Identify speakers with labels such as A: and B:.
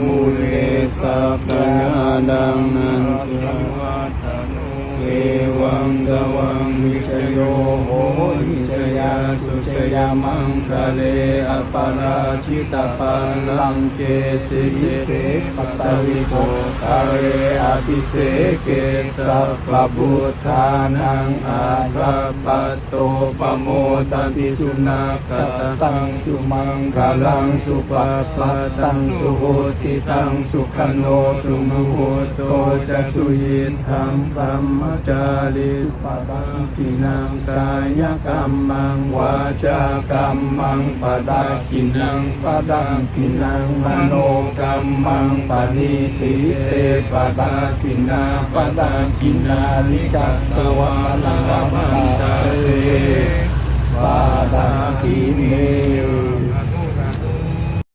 A: มุเลสัพพะญาดังนันทิวัฏโนเอวังตวังวิชโยโหวิชยาสุชยามังคะเลอปาราชิตาปัลลังเกสิเสปัตตวิโกคาเรอภิเสเกสัพพพุทธานังอาทัปปัตโตปโมทันติสุนาคตังสุมังคลังสุปปัตตังสุโหติตังสุขโนสุมโหโตจะสุยิทังพรหมจาริสุปปังกินังกายกรรมังวาจากรรมังปดากินังปดังกินังมโนกรรมังปณิทิเตปดากินาปดากินาลิกัตตวาลังวันตาเตปดากิเน